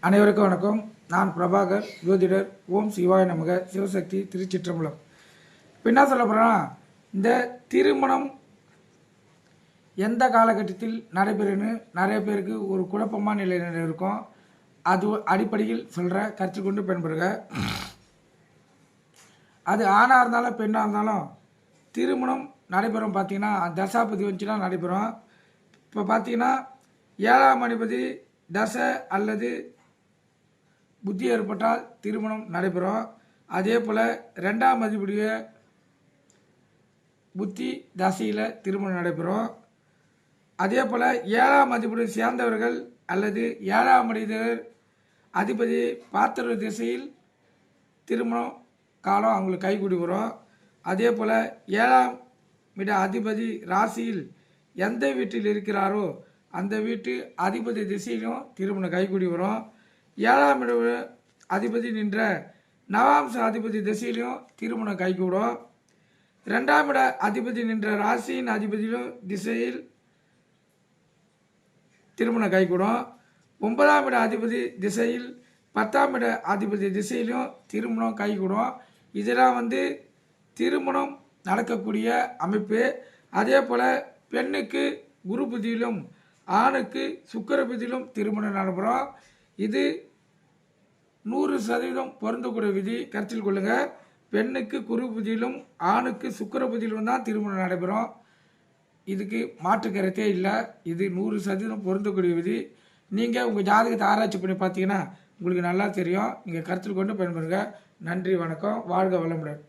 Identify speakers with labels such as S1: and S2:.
S1: அனைவருக்கும் வணக்கம். நான் பிரபாகர், ஜோதிடர். ஓம் சிவாய நமக. சிவசக்தி, திருச்சிற்றம்பலம். இப்போ என்ன சொல்ல போகிறேன்னா, இந்த திருமணம் எந்த காலகட்டத்தில் நடைபெறுன்னு நிறைய பேருக்கு ஒரு குழப்பமான நிலையில் இருக்கும். அது அடிப்படையில் சொல்கிற கருத்து கொண்டு பயன்படுங்க. அது ஆணாக இருந்தாலும் பெண்ணாக இருந்தாலும் திருமணம் நடைபெறும். பார்த்தீங்கன்னா தசாபதி வந்துச்சுன்னா நடைபெறும். இப்போ பார்த்தீங்கன்னா 7ஆம் அதிபதி தசை அல்லது புத்தி ஏற்பட்டால் திருமணம் நடைபெறும். அதே போல் 2ஆம் அதிபதிய புத்தி தசையில் திருமணம் நடைபெறும். அதே போல் 7ஆம் அதிபதி சேர்ந்தவர்கள் அல்லது 7ஆம் அதிபதி பாத்திர திசையில் திருமணம் காலம் அவங்களுக்கு கைகூடி வரும். அதே போல் 7ஆம் அதிபதி ராசியில் எந்த வீட்டில் இருக்கிறாரோ அந்த வீட்டு அதிபதி திசையிலும் திருமணம் கைகூடி வரும். 7ஆம் அதிபதி நின்ற நவாம்ச அதிபதி திசையிலும் திருமணம் கைகூடும். 2ஆம் அதிபதி நின்ற ராசியின் அதிபதியிலும் திசையில் திருமணம் கைகூடும். 9ஆம் அதிபதி திசையில் 10ஆம் அதிபதி திசையிலும் திருமணம் கைகூடும். இதெல்லாம் திருமணம் நடக்கக்கூடிய அமைப்பு. அதே போல் பெண்ணுக்கு குரு புத்தியிலும் ஆணுக்கு சுக்கிர புத்தியிலும் திருமணம் நடைபெறும். இது 100% பொருந்தக்கூடிய விதி, கருத்தில் கொள்ளுங்கள். பெண்ணுக்கு குரு புத்தியிலும் ஆணுக்கு சுக்கிர புத்தியிலும் தான் திருமணம் நடைபெறும். இதுக்கு மாற்று கருத்தே இல்லை. இது 100% பொருந்தக்கூடிய விதி. நீங்கள் உங்கள் ஜாதகத்தை ஆராய்ச்சி பண்ணி பார்த்தீங்கன்னா உங்களுக்கு நல்லா தெரியும். நீங்கள் கருத்தில் கொண்டு பயன்படுங்க. நன்றி, வணக்கம். வாழ்க வளமுடன்.